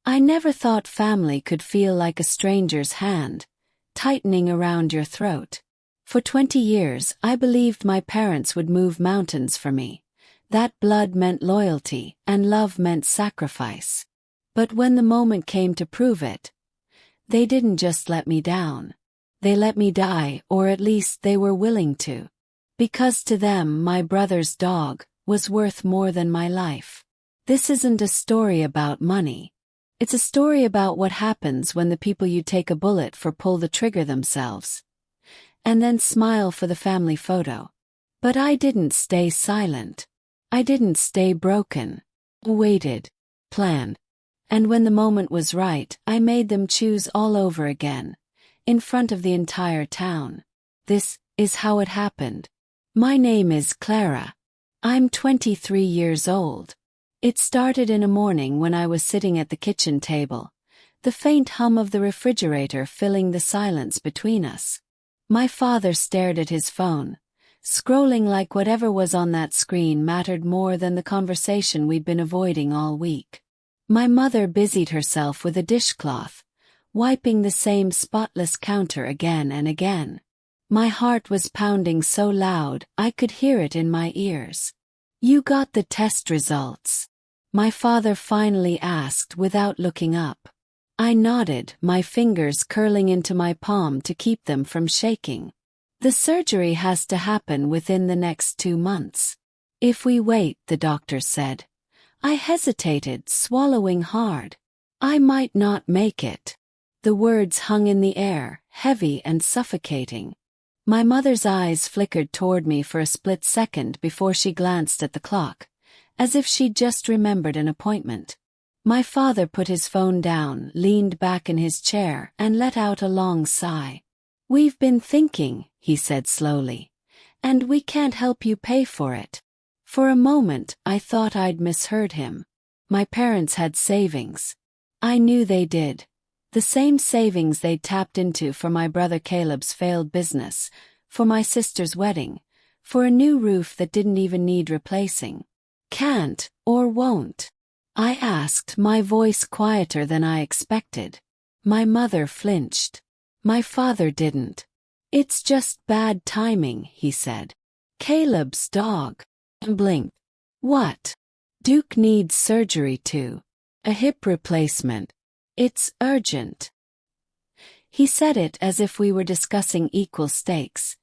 I never thought family could feel like a stranger's hand, tightening around your throat. For 20 years, I believed my parents would move mountains for me. That blood meant loyalty, and love meant sacrifice. But when the moment came to prove it, they didn't just let me down. They let me die, or at least they were willing to. Because to them, my brother's dog was worth more than my life. This isn't a story about money. It's a story about what happens when the people you take a bullet for pull the trigger themselves, and then smile for the family photo. But I didn't stay silent. I didn't stay broken. I waited, planned. And when the moment was right, I made them choose all over again, in front of the entire town. This is how it happened. My name is Clara. I'm 23 years old. It started in a morning when I was sitting at the kitchen table, the faint hum of the refrigerator filling the silence between us. My father stared at his phone, scrolling like whatever was on that screen mattered more than the conversation we'd been avoiding all week. My mother busied herself with a dishcloth, wiping the same spotless counter again and again. My heart was pounding so loud I could hear it in my ears. "You got the test results?" my father finally asked without looking up. I nodded, my fingers curling into my palm to keep them from shaking. "The surgery has to happen within the next 2 months. If we wait," the doctor said. I hesitated, swallowing hard. "I might not make it." The words hung in the air, heavy and suffocating. My mother's eyes flickered toward me for a split second before she glanced at the clock, as if she'd just remembered an appointment. My father put his phone down, leaned back in his chair, and let out a long sigh. "We've been thinking," he said slowly, "and we can't help you pay for it." For a moment, I thought I'd misheard him. My parents had savings. I knew they did. The same savings they'd tapped into for my brother Caleb's failed business, for my sister's wedding, for a new roof that didn't even need replacing. "Can't, or won't?" I asked, my voice quieter than I expected. My mother flinched. My father didn't. "It's just bad timing," he said. "Caleb's dog." And blinked. "What?" "Duke needs surgery too. A hip replacement. It's urgent." He said it as if we were discussing equal stakes,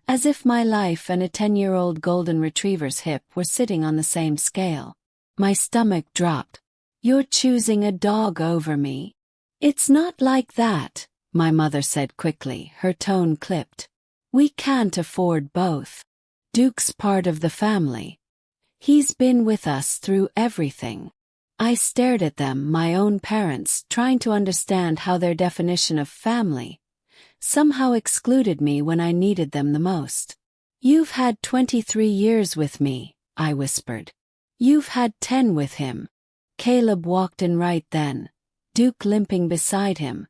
as if my life and a 10-year-old golden retriever's hip were sitting on the same scale. My stomach dropped. "You're choosing a dog over me?" "It's not like that," my mother said quickly, her tone clipped. "We can't afford both. Duke's part of the family. He's been with us through everything." I stared at them, my own parents, trying to understand how their definition of family somehow excluded me when I needed them the most. "You've had 23 years with me," I whispered. "You've had 10 with him." Caleb walked in right then, Duke limping beside him,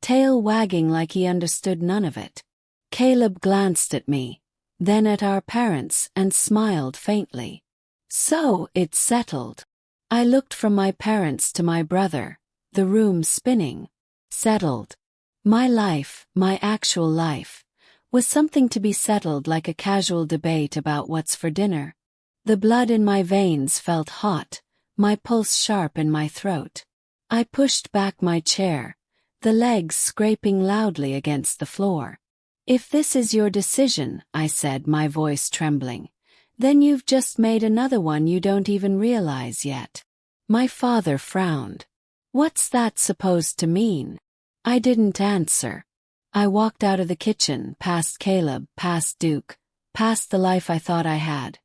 tail wagging like he understood none of it. Caleb glanced at me, then at our parents, and smiled faintly. "So, it's settled." I looked from my parents to my brother, the room spinning. Settled. My life, my actual life, was something to be settled like a casual debate about what's for dinner. The blood in my veins felt hot, my pulse sharp in my throat. I pushed back my chair, the legs scraping loudly against the floor. "If this is your decision," I said, my voice trembling, "then you've just made another one you don't even realize yet." My father frowned. "What's that supposed to mean?" I didn't answer. I walked out of the kitchen, past Caleb, past Duke, past the life I thought I had,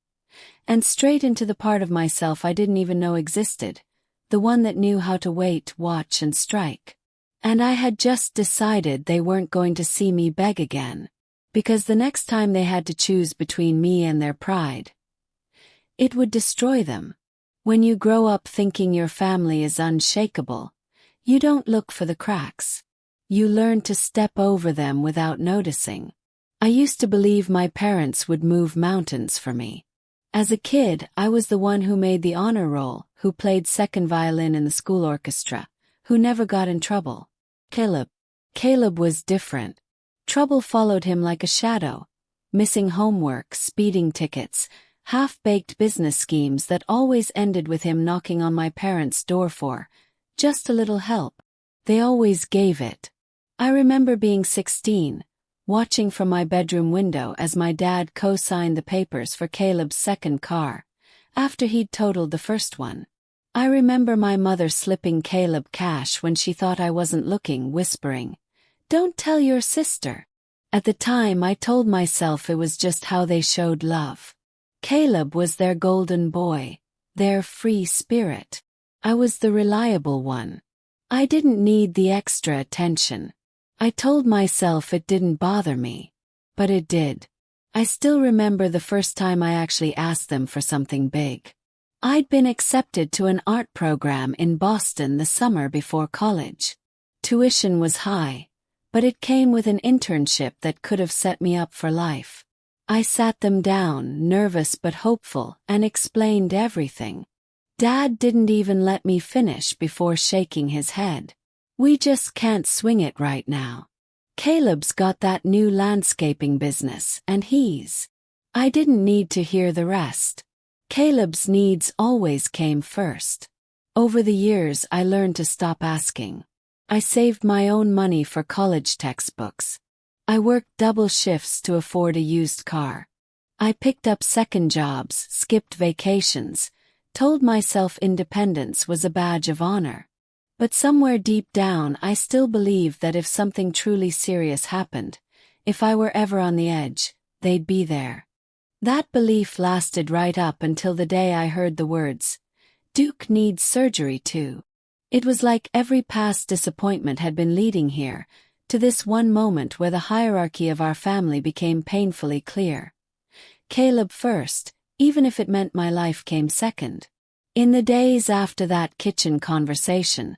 and straight into the part of myself I didn't even know existed, the one that knew how to wait, watch, and strike. And I had just decided they weren't going to see me beg again, because the next time they had to choose between me and their pride, it would destroy them. When you grow up thinking your family is unshakable, you don't look for the cracks. You learn to step over them without noticing. I used to believe my parents would move mountains for me. As a kid, I was the one who made the honor roll, who played second violin in the school orchestra, who never got in trouble. Caleb. Caleb was different. Trouble followed him like a shadow. Missing homework, speeding tickets, half-baked business schemes that always ended with him knocking on my parents' door for just a little help. They always gave it. I remember being 16, watching from my bedroom window as my dad co-signed the papers for Caleb's second car, after he'd totaled the first one. I remember my mother slipping Caleb cash when she thought I wasn't looking, whispering, "Don't tell your sister." At the time I told myself it was just how they showed love. Caleb was their golden boy, their free spirit. I was the reliable one. I didn't need the extra attention. I told myself it didn't bother me. But it did. I still remember the first time I actually asked them for something big. I'd been accepted to an art program in Boston the summer before college. Tuition was high, but it came with an internship that could have set me up for life. I sat them down, nervous but hopeful, and explained everything. Dad didn't even let me finish before shaking his head. "We just can't swing it right now. Caleb's got that new landscaping business, and I didn't need to hear the rest. Caleb's needs always came first. Over the years I learned to stop asking. I saved my own money for college textbooks. I worked double shifts to afford a used car. I picked up second jobs, skipped vacations, told myself independence was a badge of honor. But somewhere deep down I still believed that if something truly serious happened, if I were ever on the edge, they'd be there. That belief lasted right up until the day I heard the words, "Duke needs surgery too." It was like every past disappointment had been leading here, to this one moment where the hierarchy of our family became painfully clear. Caleb first, even if it meant my life came second. In the days after that kitchen conversation,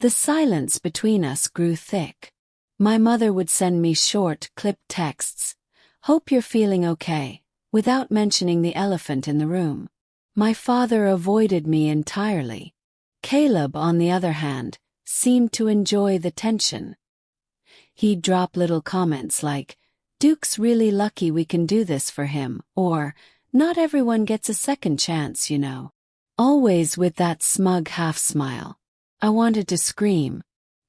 the silence between us grew thick. My mother would send me short, clipped texts, "Hope you're feeling okay," without mentioning the elephant in the room. My father avoided me entirely. Caleb, on the other hand, seemed to enjoy the tension. He'd drop little comments like, "Duke's really lucky we can do this for him," or, "Not everyone gets a second chance, you know." Always with that smug half-smile. I wanted to scream.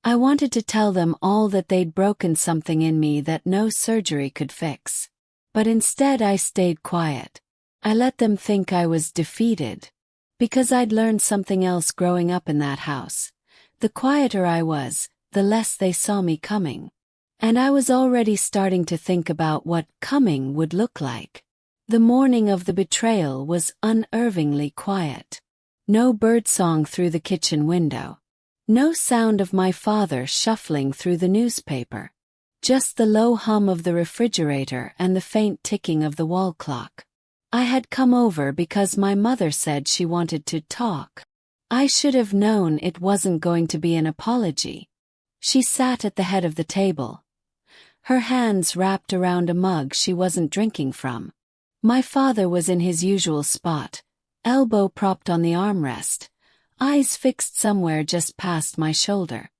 I wanted to tell them all that they'd broken something in me that no surgery could fix. But instead I stayed quiet. I let them think I was defeated. Because I'd learned something else growing up in that house. The quieter I was, the less they saw me coming. And I was already starting to think about what coming would look like. The morning of the betrayal was unervingly quiet. No birdsong through the kitchen window. No sound of my father shuffling through the newspaper. Just the low hum of the refrigerator and the faint ticking of the wall clock. I had come over because my mother said she wanted to talk. I should have known it wasn't going to be an apology. She sat at the head of the table, her hands wrapped around a mug she wasn't drinking from. My father was in his usual spot, elbow propped on the armrest, eyes fixed somewhere just past my shoulder.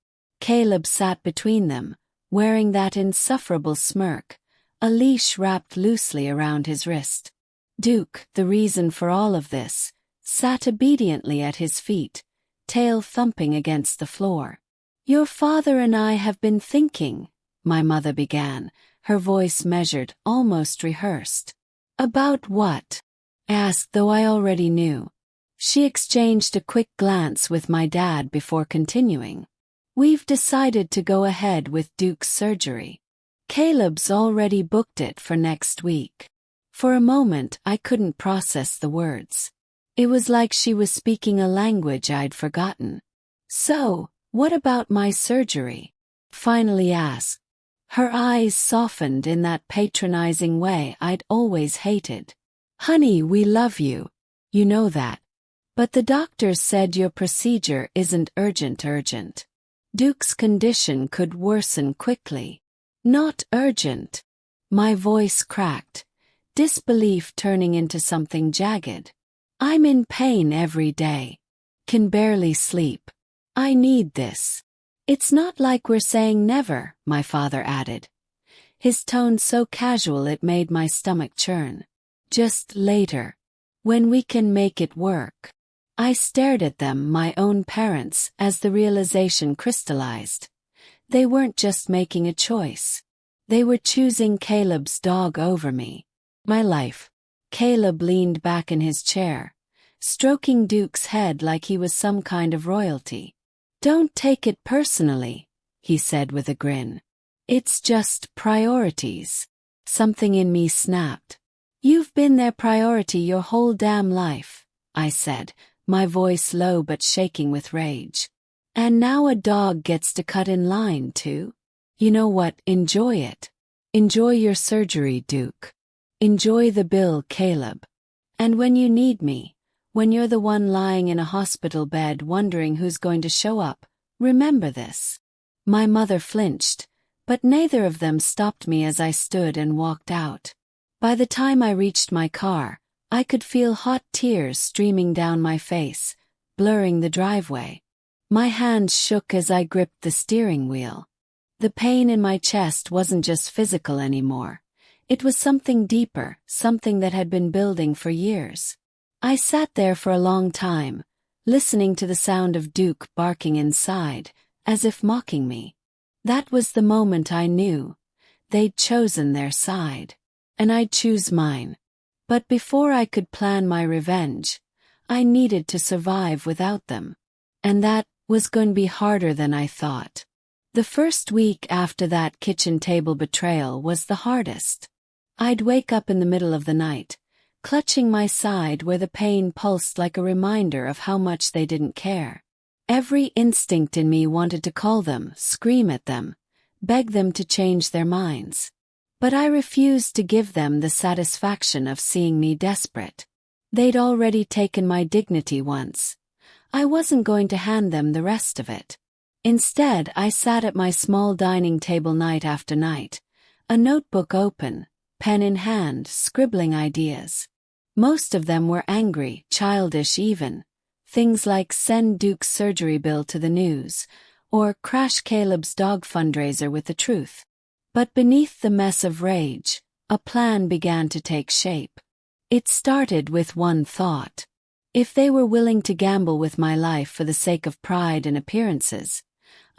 Caleb sat between them, wearing that insufferable smirk, a leash wrapped loosely around his wrist. Duke, the reason for all of this, sat obediently at his feet, tail thumping against the floor. "Your father and I have been thinking," my mother began, her voice measured, almost rehearsed. "About what?" I asked, though I already knew. She exchanged a quick glance with my dad before continuing. "We've decided to go ahead with Duke's surgery. Caleb's already booked it for next week." For a moment I couldn't process the words. It was like she was speaking a language I'd forgotten. "So, what about my surgery?" finally asked. Her eyes softened in that patronizing way I'd always hated. "Honey, we love you. You know that. But the doctors said your procedure isn't urgent. Duke's condition could worsen quickly." "Not urgent." My voice cracked, disbelief turning into something jagged. "I'm in pain every day. Can barely sleep. I need this." It's not like we're saying never, my father added. His tone so casual it made my stomach churn. Just later. When we can make it work. I stared at them, my own parents, as the realization crystallized. They weren't just making a choice. They were choosing Caleb's dog over me. My life. Caleb leaned back in his chair, stroking Duke's head like he was some kind of royalty. Don't take it personally, he said with a grin. It's just priorities. Something in me snapped. You've been their priority your whole damn life, I said, my voice low but shaking with rage. And now a dog gets to cut in line too? You know what, enjoy it. Enjoy your surgery, Duke. Enjoy the bill, Caleb. And when you need me, when you're the one lying in a hospital bed wondering who's going to show up, remember this. My mother flinched, but neither of them stopped me as I stood and walked out. By the time I reached my car, I could feel hot tears streaming down my face, blurring the driveway. My hands shook as I gripped the steering wheel. The pain in my chest wasn't just physical anymore. It was something deeper, something that had been building for years. I sat there for a long time, listening to the sound of Duke barking inside, as if mocking me. That was the moment I knew. They'd chosen their side. And I'd choose mine. But before I could plan my revenge, I needed to survive without them. And that was going to be harder than I thought. The first week after that kitchen table betrayal was the hardest. I'd wake up in the middle of the night, clutching my side where the pain pulsed like a reminder of how much they didn't care. Every instinct in me wanted to call them, scream at them, beg them to change their minds. But I refused to give them the satisfaction of seeing me desperate. They'd already taken my dignity once. I wasn't going to hand them the rest of it. Instead, I sat at my small dining table night after night, a notebook open, pen in hand, scribbling ideas. Most of them were angry, childish even. Things like send Duke's surgery bill to the news, or crash Caleb's dog fundraiser with the truth. But beneath the mess of rage, a plan began to take shape. It started with one thought. If they were willing to gamble with my life for the sake of pride and appearances,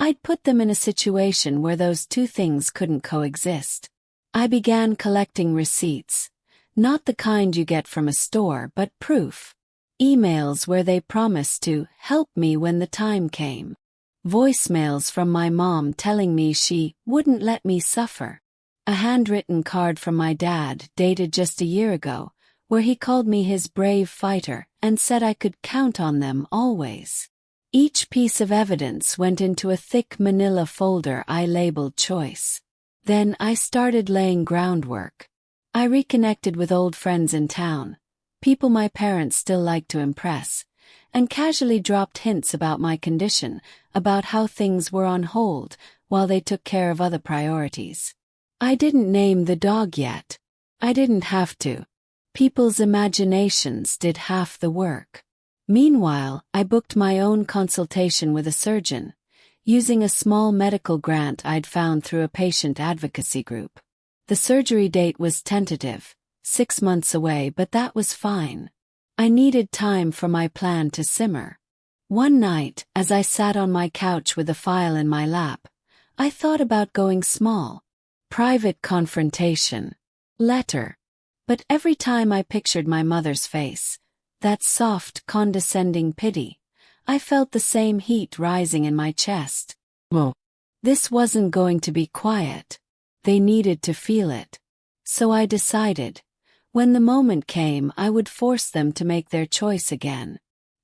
I'd put them in a situation where those two things couldn't coexist. I began collecting receipts, not the kind you get from a store, but proof. Emails where they promised to help me when the time came. Voicemails from my mom telling me she wouldn't let me suffer. A handwritten card from my dad dated just a year ago, where he called me his brave fighter and said I could count on them always. Each piece of evidence went into a thick manila folder I labeled choice. Then I started laying groundwork. I reconnected with old friends in town, people my parents still liked to impress, and casually dropped hints about my condition, about how things were on hold while they took care of other priorities. I didn't name the dog yet. I didn't have to. People's imaginations did half the work. Meanwhile, I booked my own consultation with a surgeon, using a small medical grant I'd found through a patient advocacy group. The surgery date was tentative, 6 months away, but that was fine. I needed time for my plan to simmer. One night, as I sat on my couch with a file in my lap, I thought about going small. Private confrontation. Letter. But every time I pictured my mother's face, that soft, condescending pity, I felt the same heat rising in my chest. Well, this wasn't going to be quiet. They needed to feel it. So I decided, when the moment came, I would force them to make their choice again.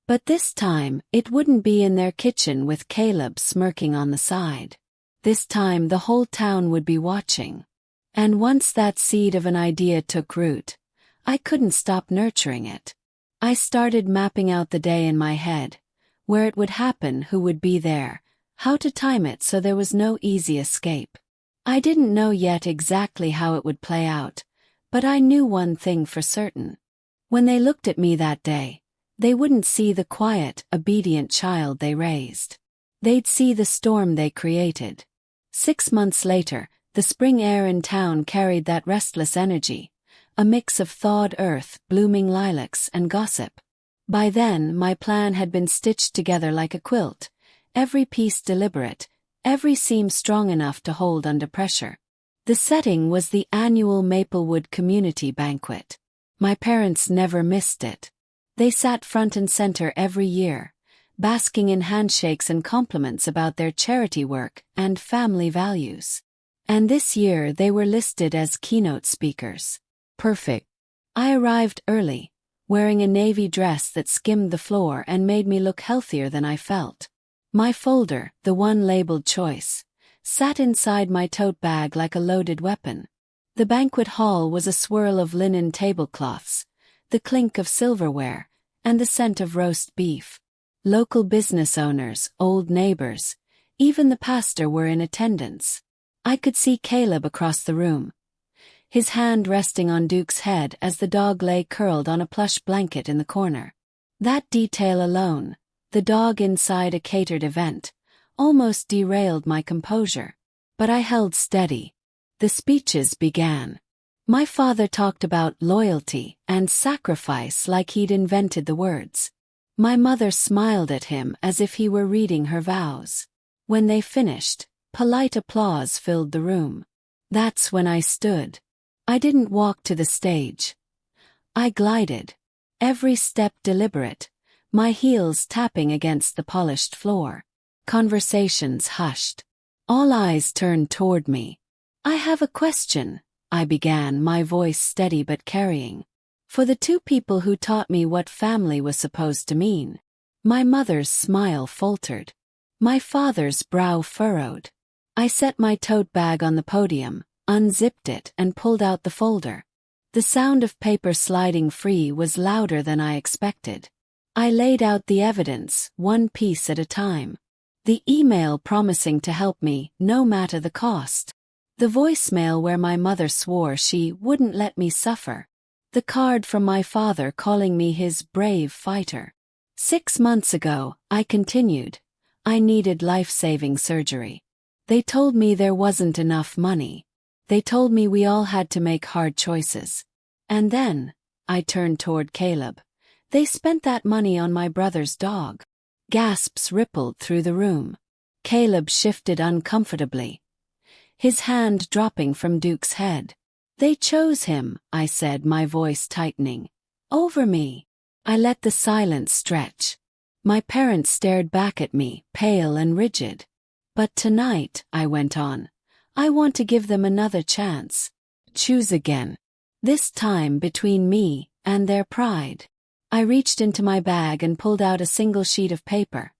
But this time, it wouldn't be in their kitchen with Caleb smirking on the side. This time the whole town would be watching. And once that seed of an idea took root, I couldn't stop nurturing it. I started mapping out the day in my head, where it would happen, who would be there, how to time it so there was no easy escape. I didn't know yet exactly how it would play out, but I knew one thing for certain. When they looked at me that day, they wouldn't see the quiet, obedient child they raised. They'd see the storm they created. 6 months later, the spring air in town carried that restless energy, a mix of thawed earth, blooming lilacs, and gossip. By then, my plan had been stitched together like a quilt, every piece deliberate, every seam strong enough to hold under pressure. The setting was the annual Maplewood Community Banquet. My parents never missed it. They sat front and center every year, basking in handshakes and compliments about their charity work and family values. And this year they were listed as keynote speakers. Perfect. I arrived early, wearing a navy dress that skimmed the floor and made me look healthier than I felt. My folder, the one labeled choice, sat inside my tote bag like a loaded weapon. The banquet hall was a swirl of linen tablecloths, the clink of silverware, and the scent of roast beef. Local business owners, old neighbors, even the pastor were in attendance. I could see Caleb across the room, his hand resting on Duke's head as the dog lay curled on a plush blanket in the corner. That detail alone, the dog inside a catered event, almost derailed my composure. But I held steady. The speeches began. My father talked about loyalty and sacrifice like he'd invented the words. My mother smiled at him as if he were reading her vows. When they finished, polite applause filled the room. That's when I stood. I didn't walk to the stage. I glided, every step deliberate, my heels tapping against the polished floor. Conversations hushed. All eyes turned toward me. "I have a question," I began, my voice steady but carrying. "For the two people who taught me what family was supposed to mean." My mother's smile faltered. My father's brow furrowed. I set my tote bag on the podium, unzipped it, and pulled out the folder. The sound of paper sliding free was louder than I expected. I laid out the evidence, one piece at a time. The email promising to help me, no matter the cost. The voicemail where my mother swore she wouldn't let me suffer. The card from my father calling me his brave fighter. 6 months ago, I continued, I needed life-saving surgery. They told me there wasn't enough money. They told me we all had to make hard choices. And then, I turned toward Caleb. They spent that money on my brother's dog. Gasps rippled through the room. Caleb shifted uncomfortably, his hand dropping from Duke's head. "They chose him," I said, my voice tightening. "Over me." I let the silence stretch. My parents stared back at me, pale and rigid. "But tonight," I went on, "I want to give them another chance. Choose again. This time between me and their pride." I reached into my bag and pulled out a single sheet of paper.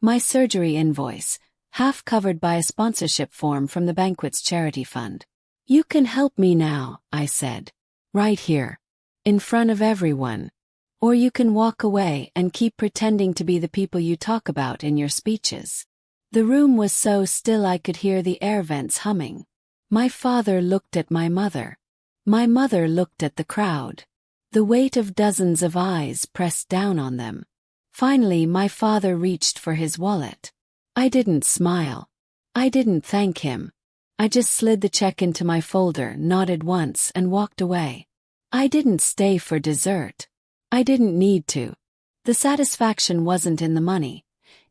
My surgery invoice, half covered by a sponsorship form from the banquet's charity fund. "You can help me now," I said. "Right here. In front of everyone. Or you can walk away and keep pretending to be the people you talk about in your speeches." The room was so still I could hear the air vents humming. My father looked at my mother. My mother looked at the crowd. The weight of dozens of eyes pressed down on them. Finally, my father reached for his wallet. I didn't smile. I didn't thank him. I just slid the check into my folder, nodded once, and walked away. I didn't stay for dessert. I didn't need to. The satisfaction wasn't in the money.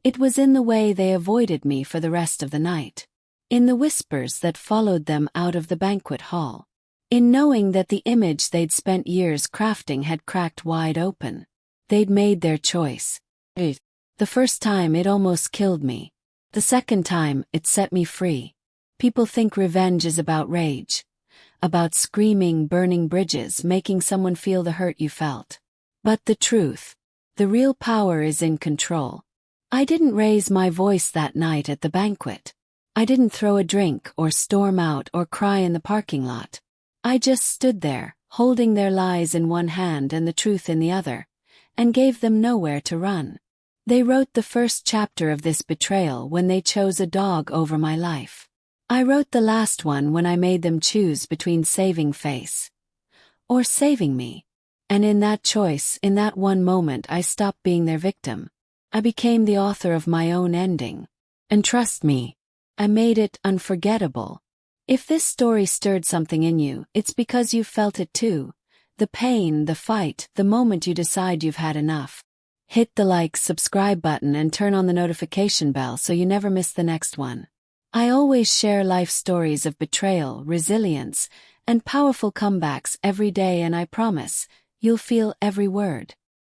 It was in the way they avoided me for the rest of the night. In the whispers that followed them out of the banquet hall. In knowing that the image they'd spent years crafting had cracked wide open. They'd made their choice. The first time it almost killed me. The second time it set me free. People think revenge is about rage. About screaming, burning bridges, making someone feel the hurt you felt. But the truth, the real power is in control. I didn't raise my voice that night at the banquet. I didn't throw a drink or storm out or cry in the parking lot. I just stood there, holding their lies in one hand and the truth in the other, and gave them nowhere to run. They wrote the first chapter of this betrayal when they chose a dog over my life. I wrote the last one when I made them choose between saving face or saving me. And in that choice, in that one moment, I stopped being their victim. I became the author of my own ending. And trust me, I made it unforgettable. If this story stirred something in you, it's because you felt it too. The pain, the fight, the moment you decide you've had enough. Hit the like, subscribe button and turn on the notification bell so you never miss the next one. I always share life stories of betrayal, resilience, and powerful comebacks every day, and I promise, you'll feel every word.